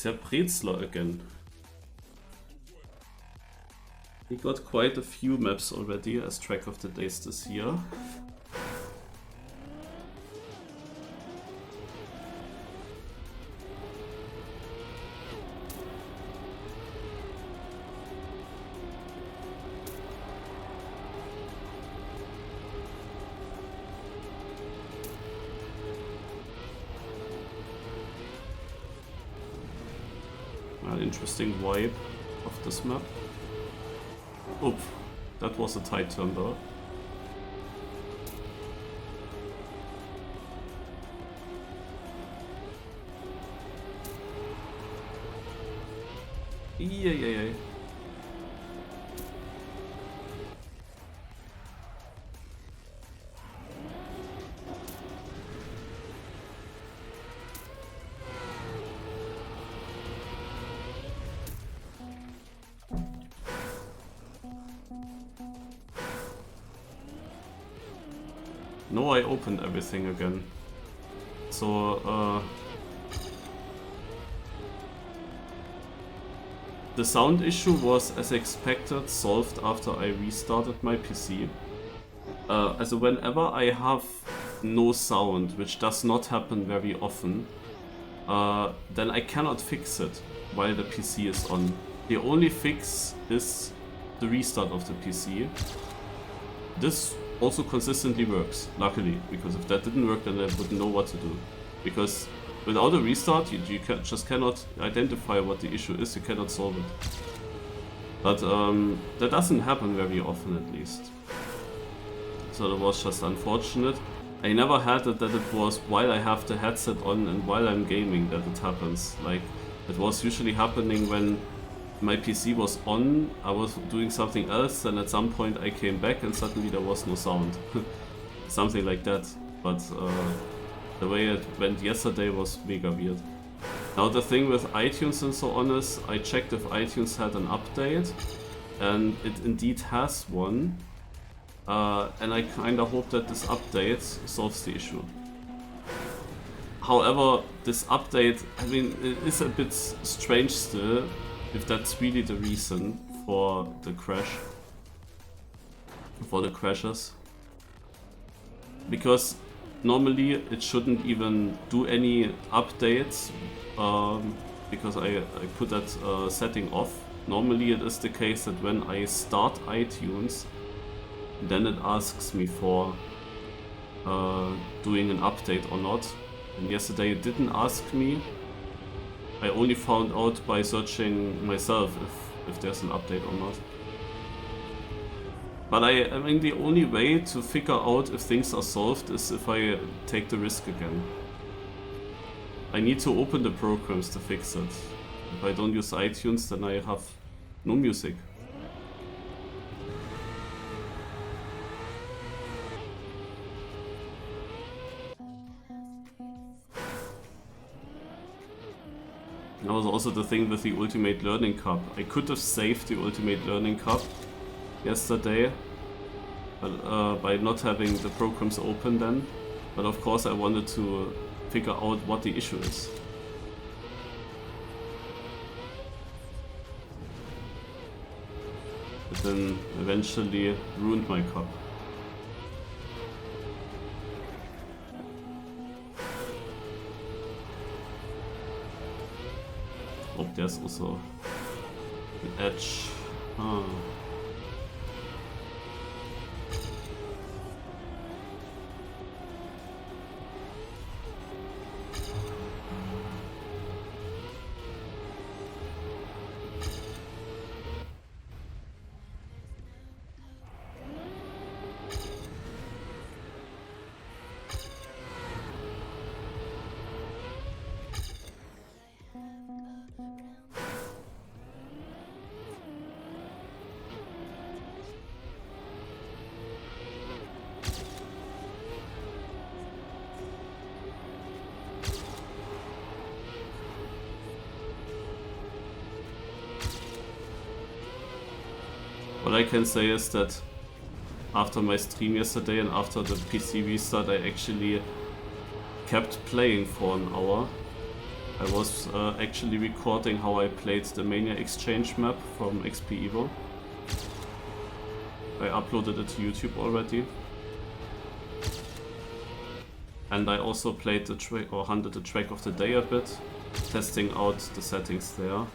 It's Herr Brezler again. He got quite a few maps already as track of the days this year. Interesting vibe of this map. Oop, that was a tight turn though. Yeah. No, I opened everything again. So, the sound issue was, as expected, solved after I restarted my PC. Also whenever I have no sound, which does not happen very often, then I cannot fix it while the PC is on. The only fix is the restart of the PC. This also consistently works, luckily, because if that didn't work, then I wouldn't know what to do. Because without a restart, you just cannot identify what the issue is, you cannot solve it. But that doesn't happen very often, at least. So that was just unfortunate. I never had it that it was while I have the headset on and while I'm gaming that it happens. Like, it was usually happening when my PC was on, I was doing something else, and at some point I came back and suddenly there was no sound. Something like that. But the way it went yesterday was mega weird. Now the thing with iTunes and so on is, I checked if iTunes had an update, and it indeed has one. And I kinda hope that this update solves the issue. However, this update, I mean, it is a bit strange still, if that's really the reason for the crash. For the crashes. Because normally it shouldn't even do any updates, because I put that setting off. Normally it is the case that when I start iTunes, then it asks me for doing an update or not. And yesterday it didn't ask me. I only found out by searching myself if there's an update or not. But I mean, the only way to figure out if things are solved is if I take the risk again. I need to open the programs to fix it. If I don't use iTunes, then I have no music. That was also the thing with the Ultimate Learning Cup. I could have saved the Ultimate Learning Cup yesterday, but by not having the programs open then. But of course I wanted to figure out what the issue is. But then eventually ruined my cup. Oh, there's also an edge. Ah. What I can say is that after my stream yesterday and after the PC restart, I actually kept playing for an hour. I was actually recording how I played the Mania Exchange map from XP Evo. I uploaded it to YouTube already. And I also played the track, or hunted the track of the day a bit, testing out the settings there.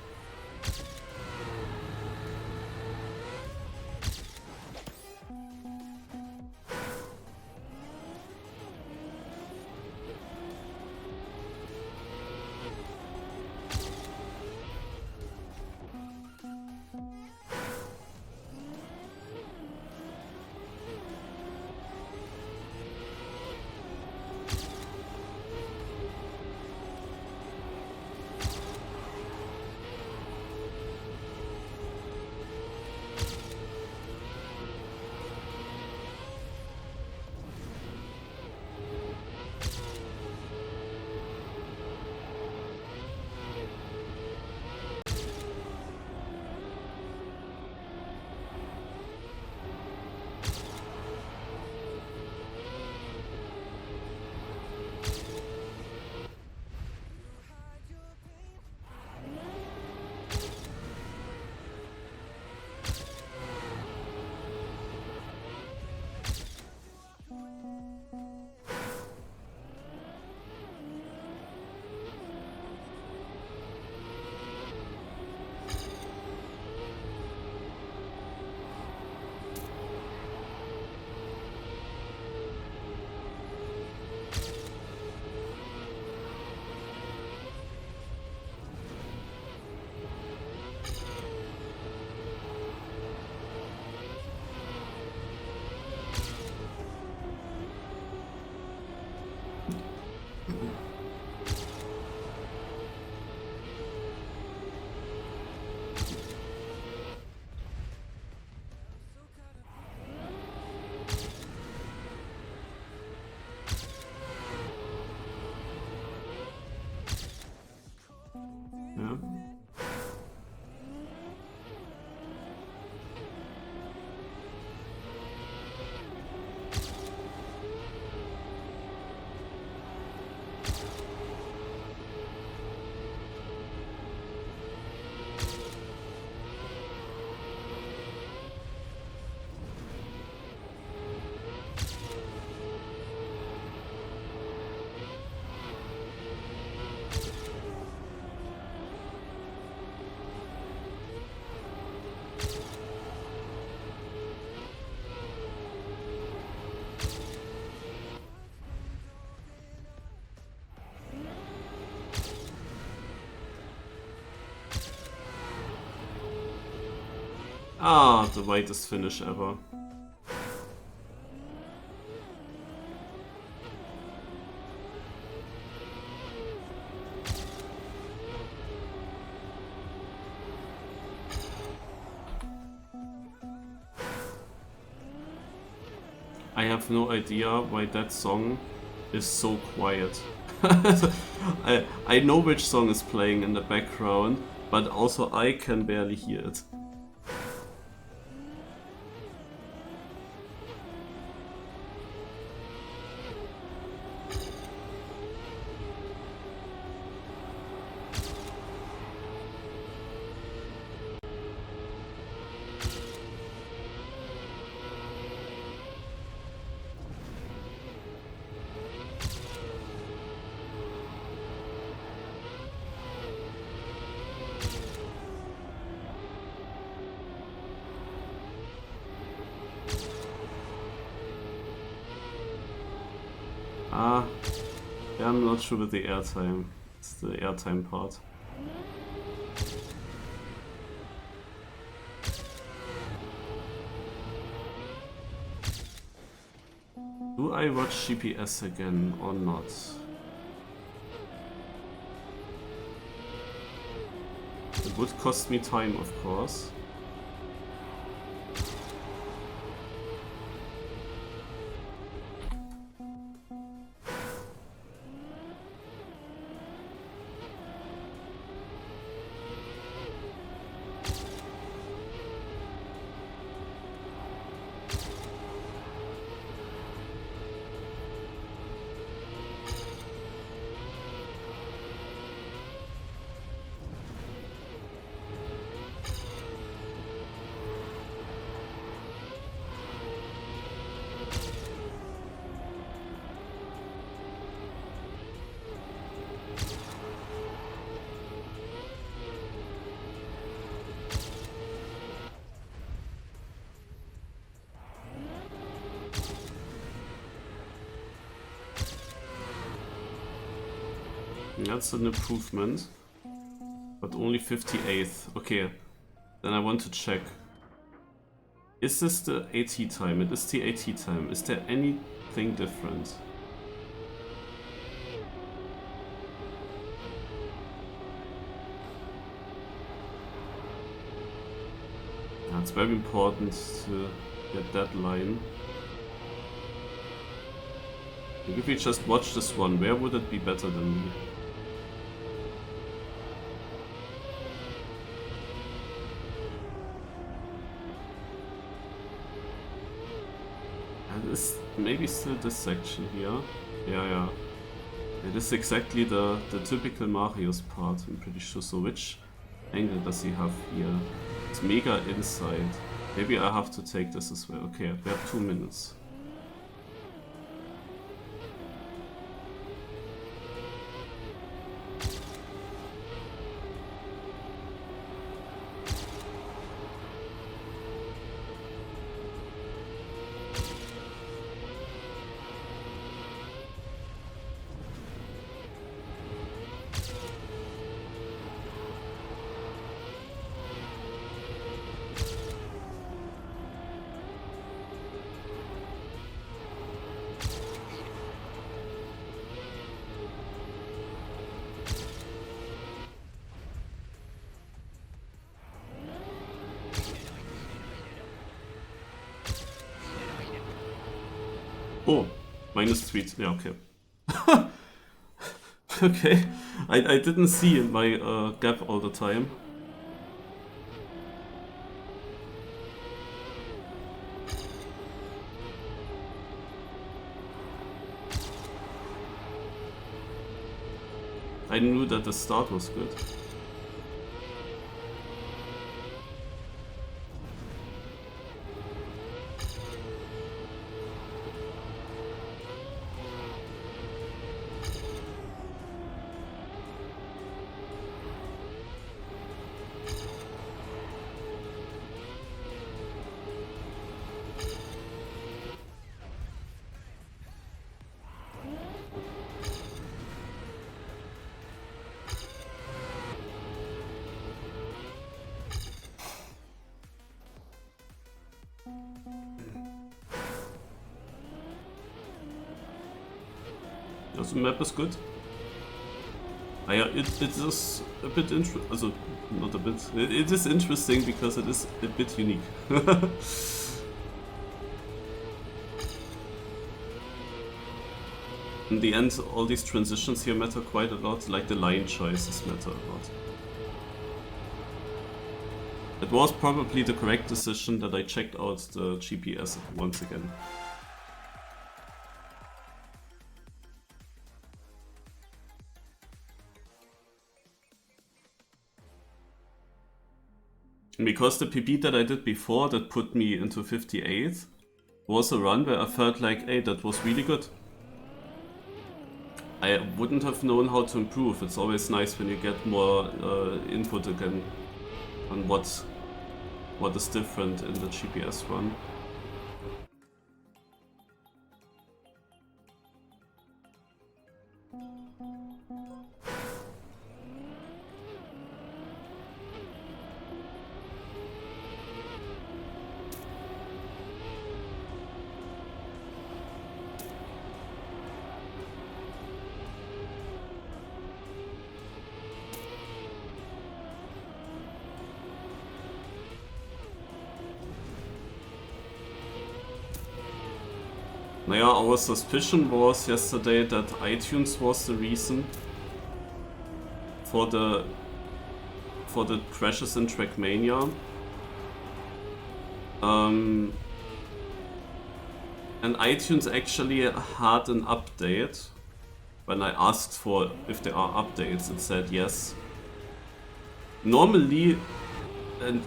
Yeah. Ah, the whitest finish ever. I have no idea why that song is so quiet. I know which song is playing in the background, but also I can barely hear it. Yeah, I'm not sure with the airtime. It's the airtime part. Do I watch GPS again or not? It would cost me time, of course. That's an improvement. But only 58th. Okay. Then I want to check. Is this the AT time? It is the AT time. Is there anything different? Yeah, it's very important to get that line. If we just watch this one, where would it be better than me? And it's maybe still this section here. Yeah. It is exactly the typical Marius part, I'm pretty sure. So which angle does he have here? It's mega inside. Maybe I have to take this as well. Okay, we have 2 minutes. Oh, -3. Yeah, okay. Okay, I didn't see my gap all the time. I knew that the start was good. The map is good. Yeah, it is a bit also not a bit. It is interesting because it is a bit unique. In the end, all these transitions here matter quite a lot. Like the line choices matter a lot. It was probably the correct decision that I checked out the GPS once again. Because the PB that I did before that put me into 58th was a run where I felt like, hey, that was really good. I wouldn't have known how to improve. It's always nice when you get more input again on what is different in the GPS run. Naja, our suspicion was yesterday that iTunes was the reason for the crashes in Trackmania. And iTunes actually had an update. When I asked for if there are updates, it said yes. Normally, and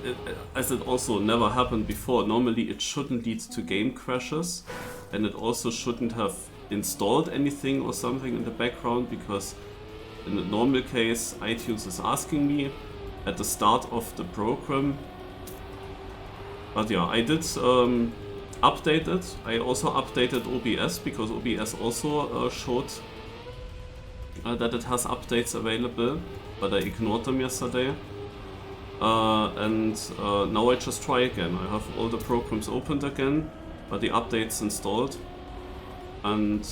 as it also never happened before, normally it shouldn't lead to game crashes. And it also shouldn't have installed anything or something in the background, because in the normal case iTunes is asking me at the start of the program. But yeah, I did update it. I also updated OBS because OBS also showed that it has updates available, but I ignored them yesterday. And now I just try again. I have all the programs opened again, but the updates installed, and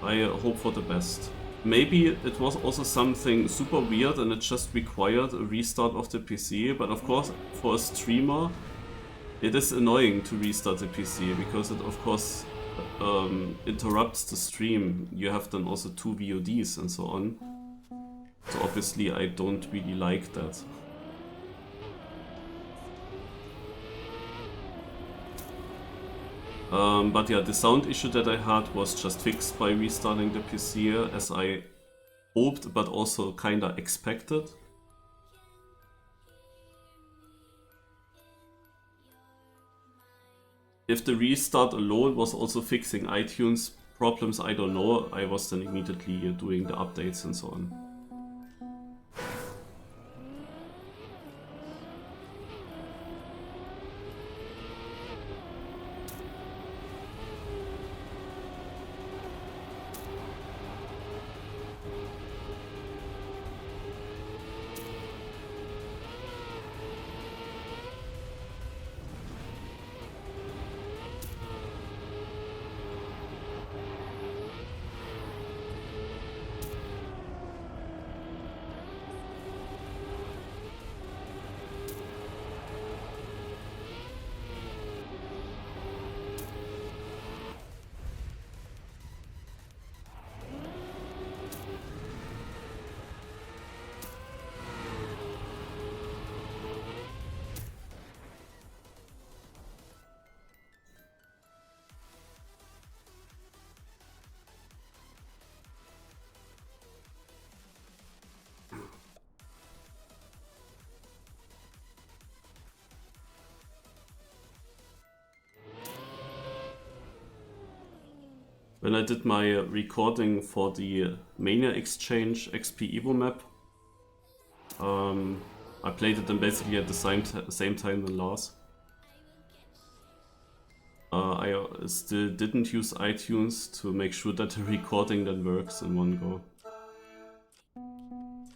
I hope for the best. Maybe it was also something super weird and it just required a restart of the PC, but of course for a streamer it is annoying to restart the PC because it of course interrupts the stream. You have then also 2 VODs and so on. So obviously I don't really like that. But yeah, the sound issue that I had was just fixed by restarting the PC, as I hoped but also kinda expected. If the restart alone was also fixing iTunes problems, I don't know. I was then immediately doing the updates and so on. When I did my recording for the Mania Exchange XP Evo map, I played it then basically at the same time than Lars. I still didn't use iTunes to make sure that the recording then works in one go.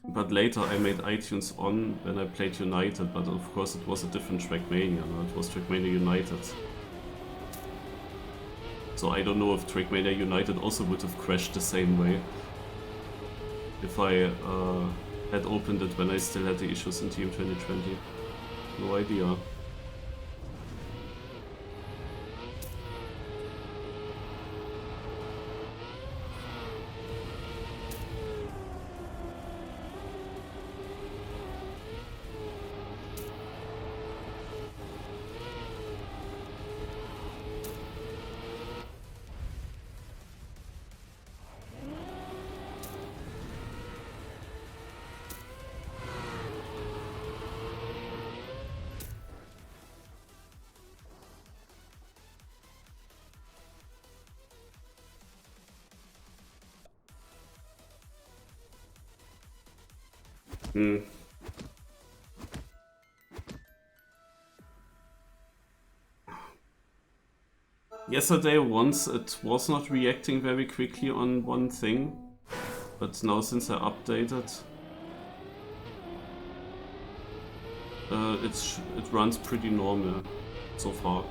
But later I made iTunes on when I played United, but of course it was a different Trackmania, no? It was Trackmania United. So I don't know if Trackmania United also would have crashed the same way if I had opened it when I still had the issues in Team 2020. No idea. Yesterday once it was not reacting very quickly on one thing, but now since I updated, it runs pretty normal so far.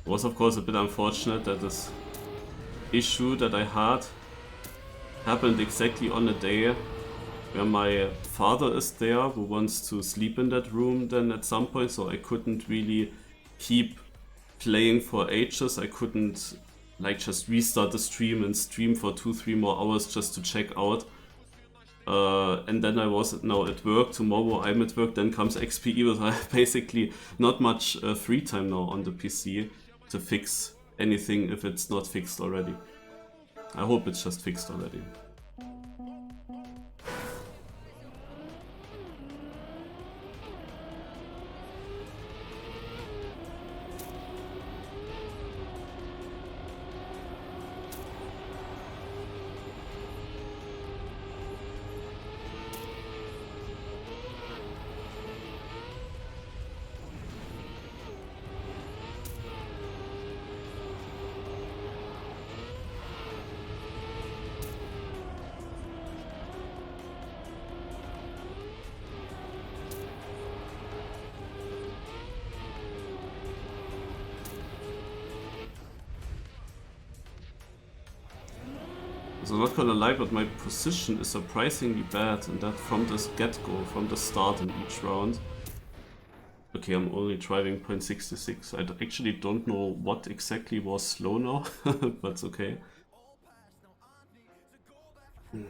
It was of course a bit unfortunate that this issue that I had happened exactly on a day where my father is there, who wants to sleep in that room then at some point, so I couldn't really keep playing for ages. I couldn't like just restart the stream and stream for 2-3 more hours just to check out. And then I was now at work, tomorrow I'm at work, then comes XP, but I have basically not much free time now on the PC to fix anything if it's not fixed already. I hope it's just fixed already. So not gonna lie, but my position is surprisingly bad, and that from the get-go, from the start in each round. Okay, I'm only driving 0.66. I actually don't know what exactly was slow now, but it's okay. Hmm.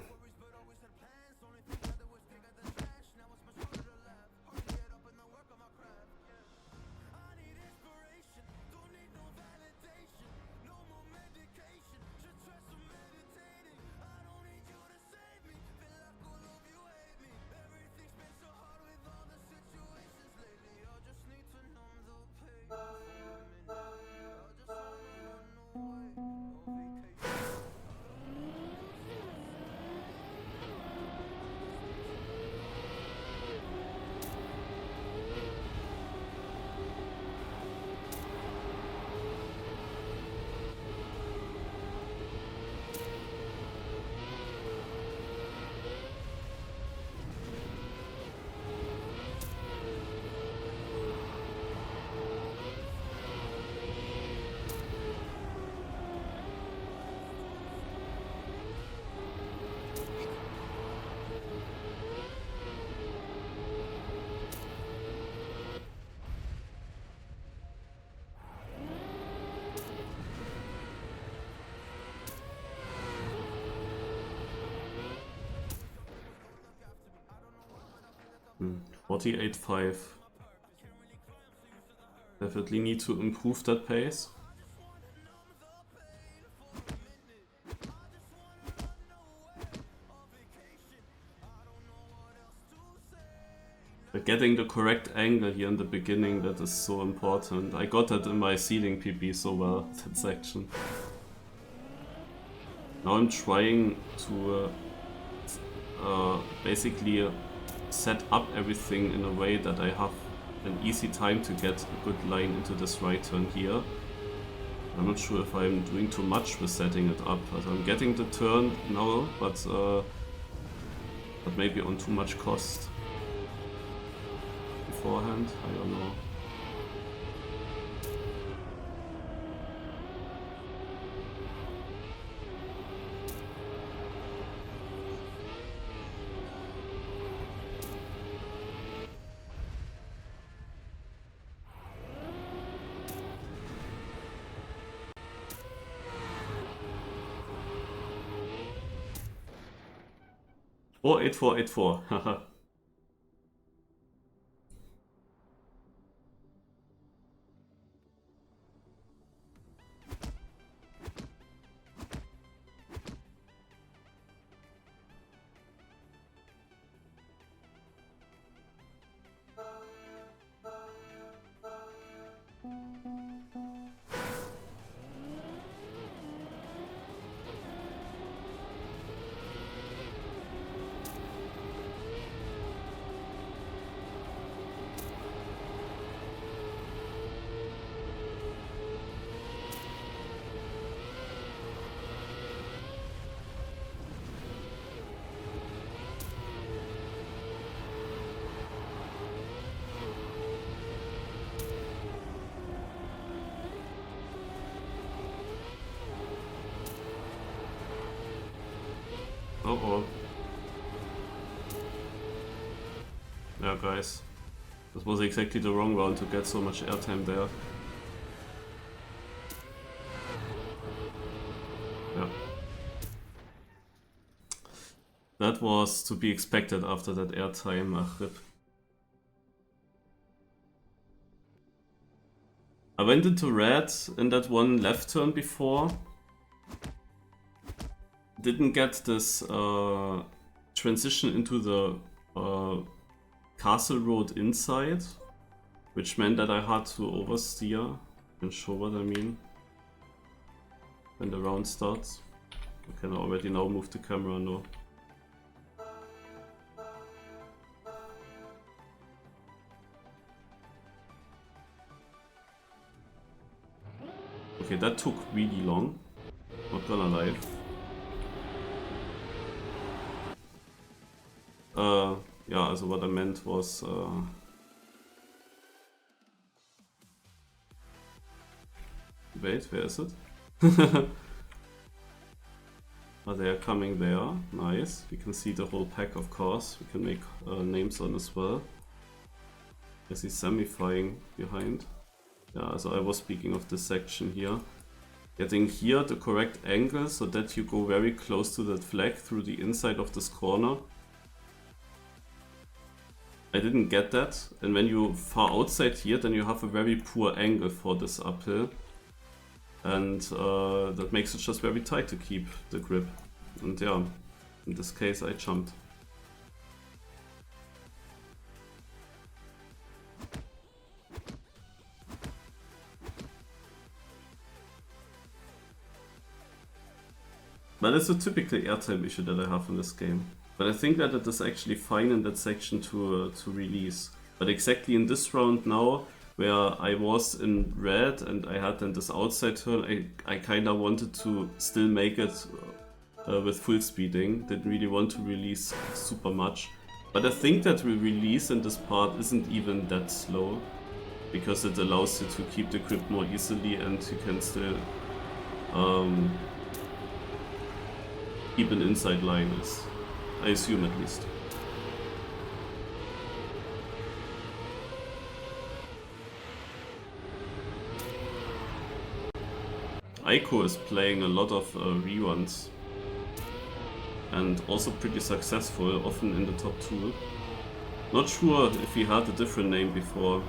48.5. Definitely need to improve that pace. But getting the correct angle here in the beginning, that is so important. I got that in my seeding PP so well, that section. Now I'm trying to basically set up everything in a way that I have an easy time to get a good line into this right turn here. I'm not sure if I'm doing too much with setting it up, as I'm getting the turn now, but maybe on too much cost beforehand, I don't know. Oh, 8484, haha. Uh-oh. Yeah, guys. This was exactly the wrong round to get so much airtime there. Yeah. That was to be expected after that airtime. Ach, rip. I went into red in that one left turn before. didn't get this transition into the castle road inside, which meant that I had to oversteer. And show what I mean when the round starts. I can already now move the camera, no. Okay, that took really long, not gonna lie. Yeah, also what I meant was wait, where is it? Oh, they are coming there. Nice. We can see the whole pack, of course. We can make names on as well. I see semifying behind. Yeah, so I was speaking of this section here. Getting here the correct angle so that you go very close to that flag through the inside of this corner. I didn't get that, and when you far outside here, then you have a very poor angle for this uphill. And that makes it just very tight to keep the grip. And yeah, in this case I jumped. But it's a typical airtime issue that I have in this game. But I think that it is actually fine in that section to release. But exactly in this round now, where I was in red and I had then this outside turn, I kinda wanted to still make it with full speeding. Didn't really want to release super much. But I think that the release in this part isn't even that slow, because it allows you to keep the grip more easily and you can still keep an inside line, as I assume at least. Aiko is playing a lot of ReRuns and also pretty successful, often in the top 2. Not sure if he had a different name before.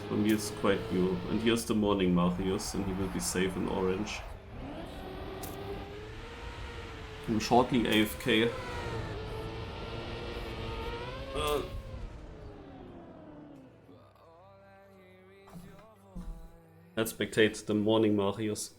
For me it's quite new. And here's the morning Marius, and he will be safe in orange. I'm shortly AFK. Let's spectate the morning Marius.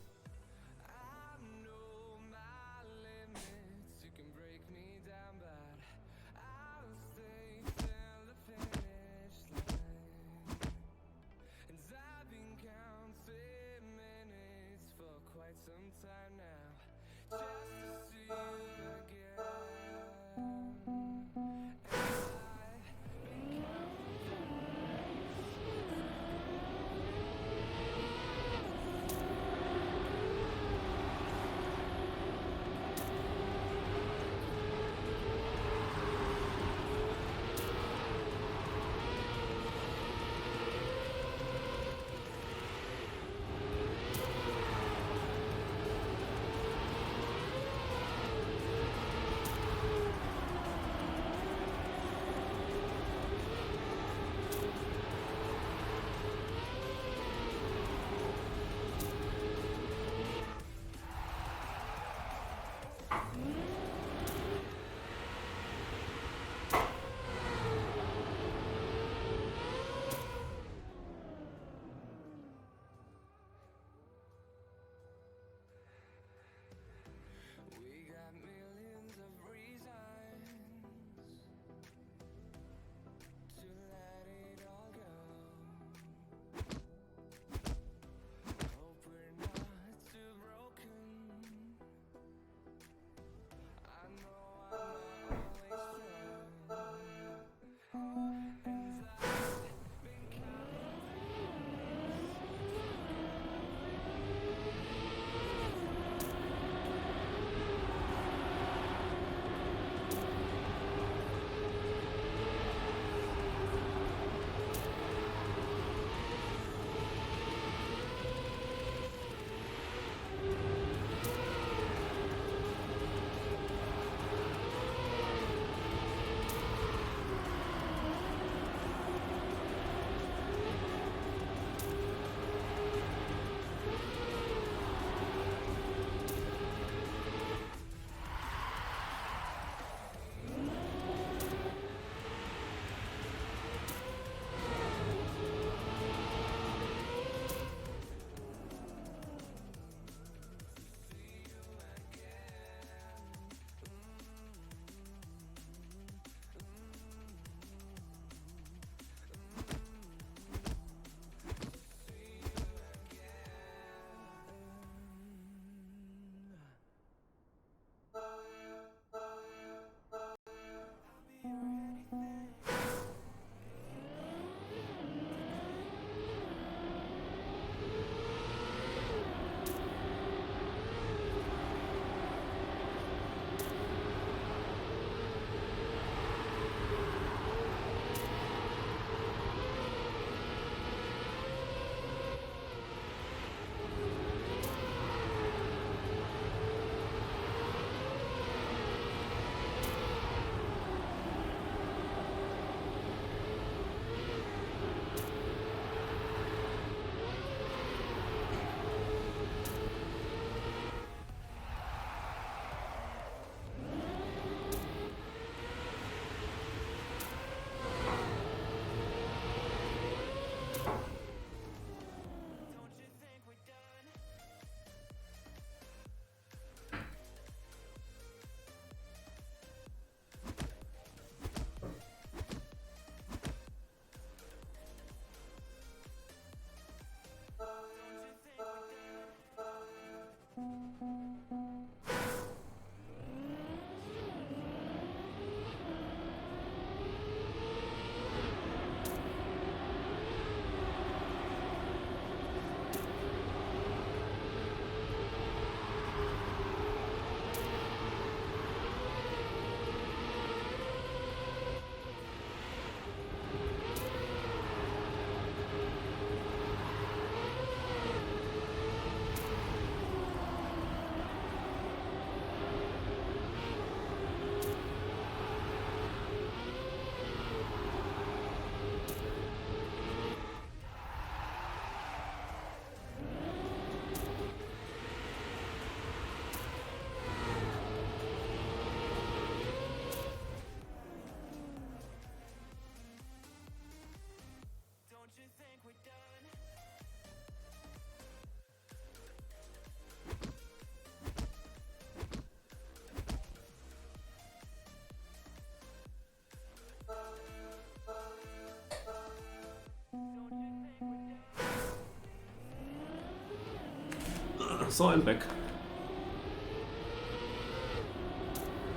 So I'm back.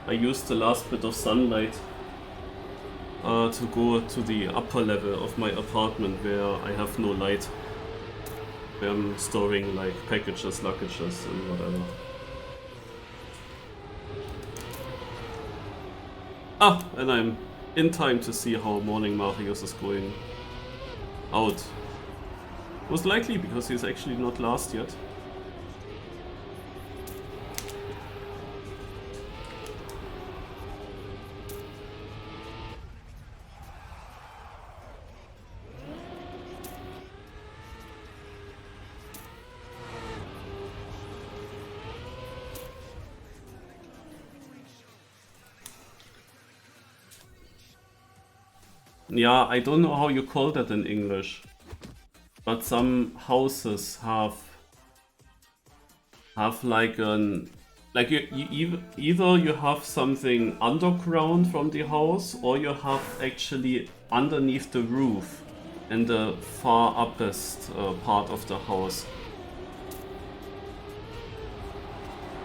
I used the last bit of sunlight to go to the upper level of my apartment where I have no light. Where I'm storing like packages, luggages and whatever. Ah, and I'm in time to see how Morning Marius is going out. Most likely because he's actually not last yet. Yeah, I don't know how you call that in English, but some houses have like an either you have something underground from the house, or you have actually underneath the roof in the far uppest part of the house.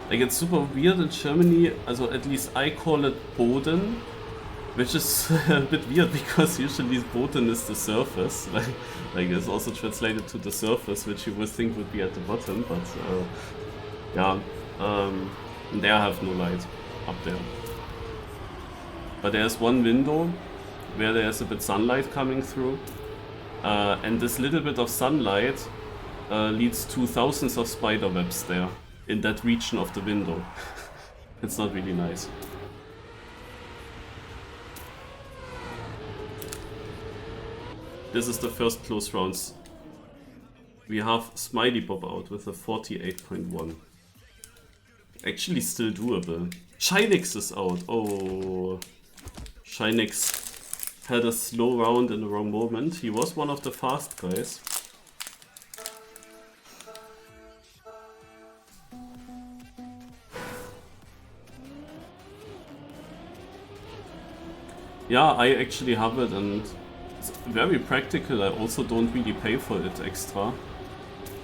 Like it's super weird in Germany, also at least I call it Boden. Which is a bit weird because usually Boden is the surface, like it's also translated to the surface, which you would think would be at the bottom, but yeah, there I have no light up there. But there's one window where there's a bit sunlight coming through, and this little bit of sunlight leads to thousands of spider webs there in that region of the window. It's not really nice. This is the first close rounds. We have Smiley Bob out with a 48.1. Actually still doable. Shynix is out. Oh, Shynix had a slow round in the wrong moment. He was one of the fast guys. Yeah, I actually have it and it's very practical. I also don't really pay for it extra.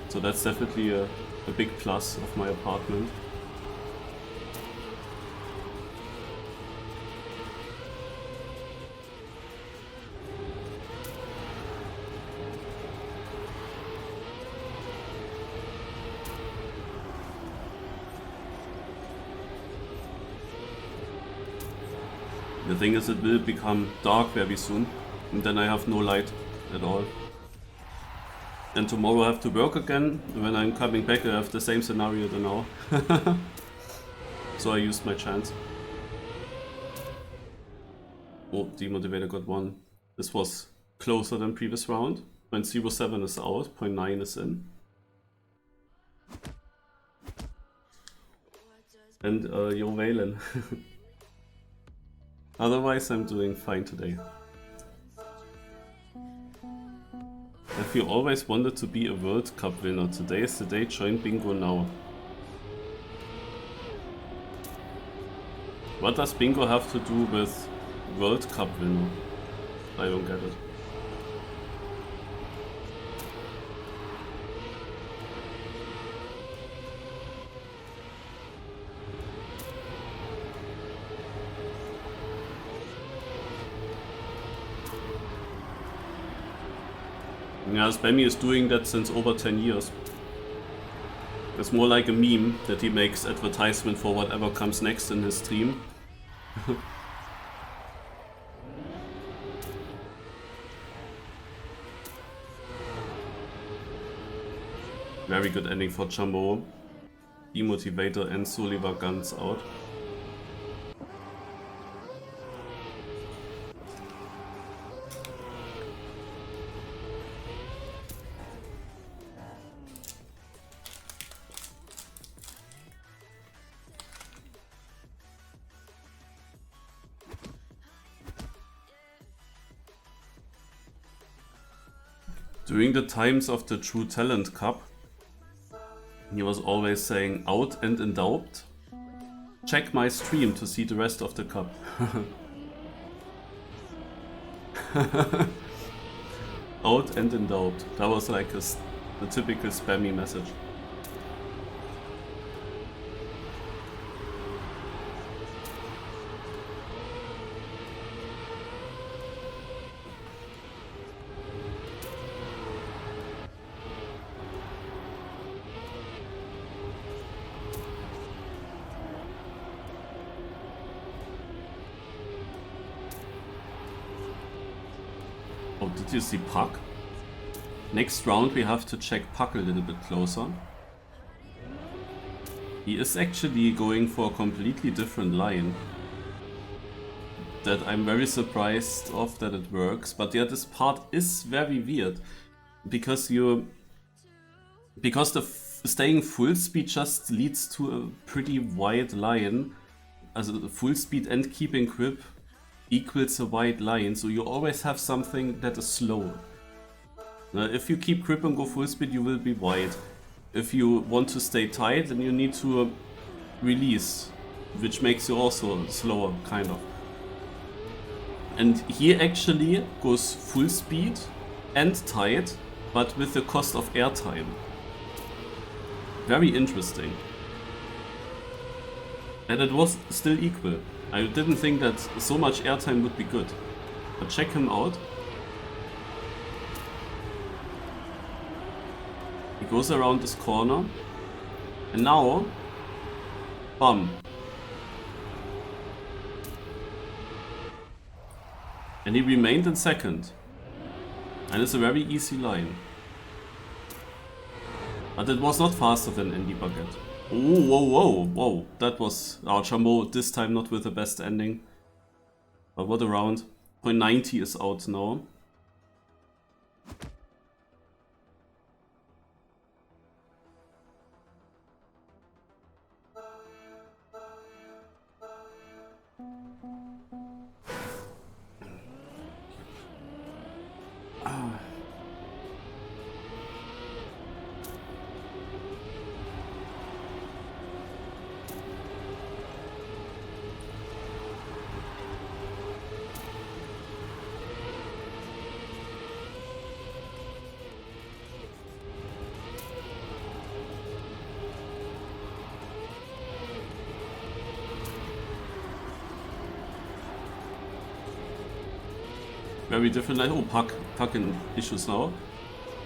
So that's definitely a big plus of my apartment. The thing is, it will become dark very soon. And then I have no light at all. And tomorrow I have to work again. When I'm coming back I have the same scenario than now. So I used my chance. Oh, demotivator got one. This was closer than previous round. 0.07 is out, 0.9 is in. And yo Valen. Otherwise I'm doing fine today. If you always wanted to be a World Cup winner, today is the day, join bingo now. What does bingo have to do with World Cup winner? I don't get it. Yeah, Spammy is doing that since over 10 years. It's more like a meme that he makes advertisement for whatever comes next in his stream. Very good ending for Jumbo. Demotivator and Soliver guns out. During the times of the True Talent Cup, he was always saying out and in doubt. Check my stream to see the rest of the cup. Out and in doubt. That was like the typical spammy message. Oh, did you see Puck? Next round we have to check Puck a little bit closer. He is actually going for a completely different line. That I'm very surprised of that it works. But yeah, this part is very weird. Because staying full speed just leads to a pretty wide line. As full speed and keeping grip equals a wide line, so you always have something that is slow. If you keep grip and go full speed, you will be wide. If you want to stay tight, then you need to release, which makes you also slower, kind of. And he actually goes full speed and tight, but with the cost of airtime. Very interesting. And it was still equal. I didn't think that so much airtime would be good. But check him out. He goes around this corner. And now... Bam. And he remained in second. And it's a very easy line. But it was not faster than Andy Baguette. Oh, whoa, whoa, whoa. That was Archamo, this time not with the best ending. But what a round. Point 90 is out now. Very different line. Oh, Puck in issues now.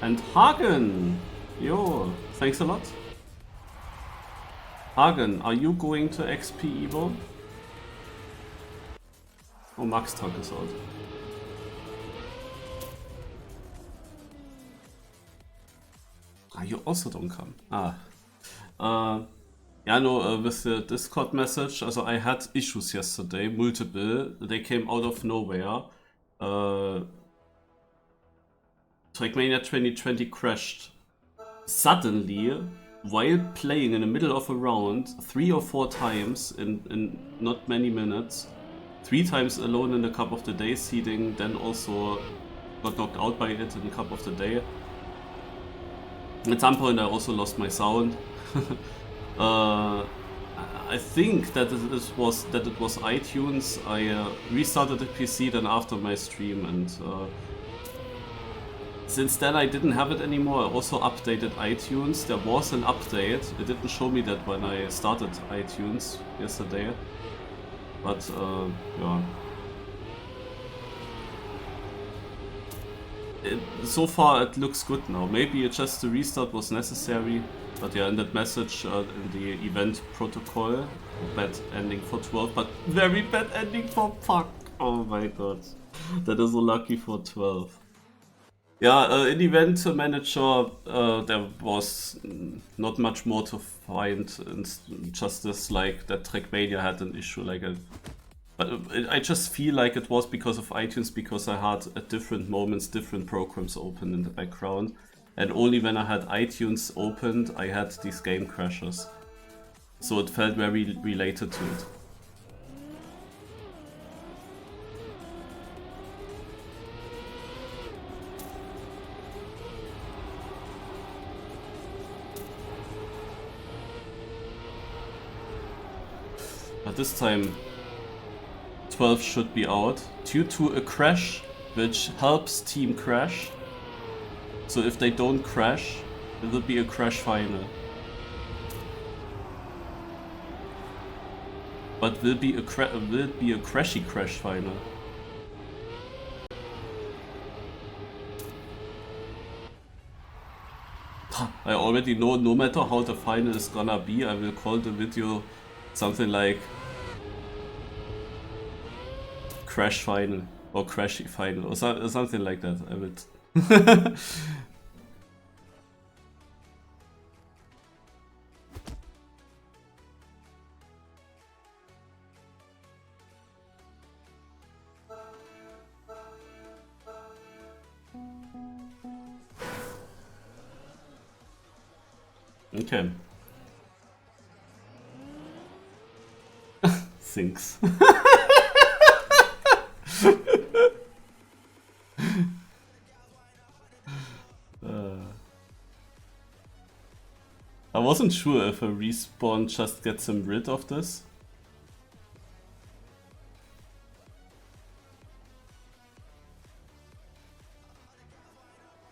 And Hagen! Yo, thanks a lot. Hagen, are you going to XP Evo? Oh, Max Tuck is out. Ah, you also don't come. Yeah, no, with the Discord message, also I had issues yesterday, multiple. They came out of nowhere. Trackmania 2020 crashed suddenly while playing in the middle of a round 3 or 4 times in not many minutes. 3 times alone in the Cup of the Day seeding, then also got knocked out by it in the Cup of the Day. At some point I also lost my sound. I think that it was iTunes. I restarted the PC then after my stream, and since then I didn't have it anymore. I also updated iTunes. There was an update. It didn't show me that when I started iTunes yesterday, but yeah. So far it looks good now. Maybe just the restart was necessary. But yeah, in that message, in the event protocol, bad ending for 12, but very bad ending for Puck. Oh my god. That is so lucky for 12. Yeah, in event manager, there was not much more to find, and just this, like, that Trackmania had an issue, like, but I just feel like it was because of iTunes, because I had at different moments different programs open in the background. And only when I had iTunes opened, I had these game crashes. So it felt very related to it. But this time, 12 should be out due to a crash, which helps Team Crash. So if they don't crash, it will be a crash final. But will be a crashy crash final. I already know, no matter how the final is gonna be, I will call the video something like Crash Final. Or CRASHy final, or something like that. I will. Okay. Sinks. I wasn't sure if a respawn just gets him rid of this.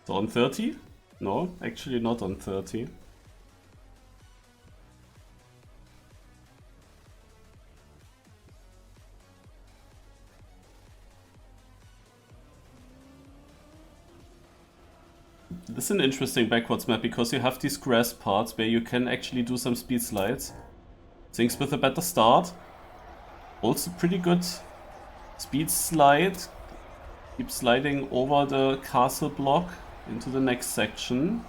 So on 30? No, actually not on 30. This is an interesting backwards map because you have these grass parts where you can actually do some speed slides. Things with a better start. Also pretty good speed slide. Keep sliding over the castle block into the next section.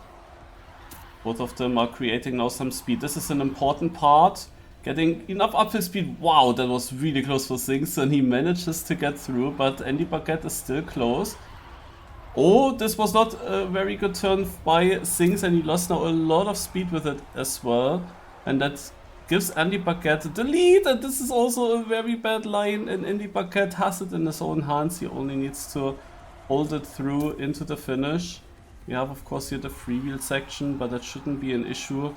Both of them are creating now some speed. This is an important part. Getting enough uphill speed. Wow, that was really close for Things, and he manages to get through, but Andy Baguette is still close. Oh, this was not a very good turn by Things, and he lost now a lot of speed with it as well. And that gives Andy Baguette the lead, and this is also a very bad line, and Andy Baguette has it in his own hands. He only needs to hold it through into the finish. We have, of course, here the freewheel section, but that shouldn't be an issue.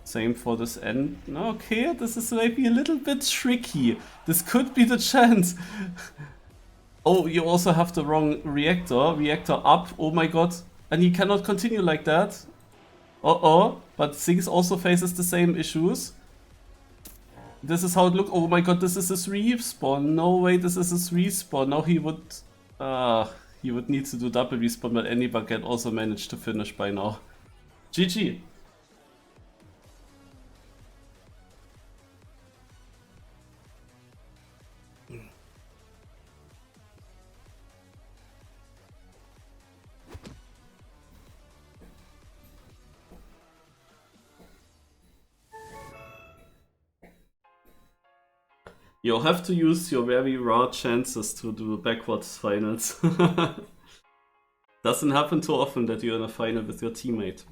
Same for this end. Okay, this is maybe a little bit tricky. This could be the chance. Oh, you also have the wrong reactor. Reactor up. Oh my god. And he cannot continue like that. Uh-oh. But Things also faces the same issues. This is how it looks. Oh my god, this is his respawn. No way, this is his respawn. Now he would need to do double respawn, but Andy Baguette also managed to finish by now. GG. You'll have to use your very rare chances to do backwards finals. Doesn't happen too often that you're in a final with your teammate.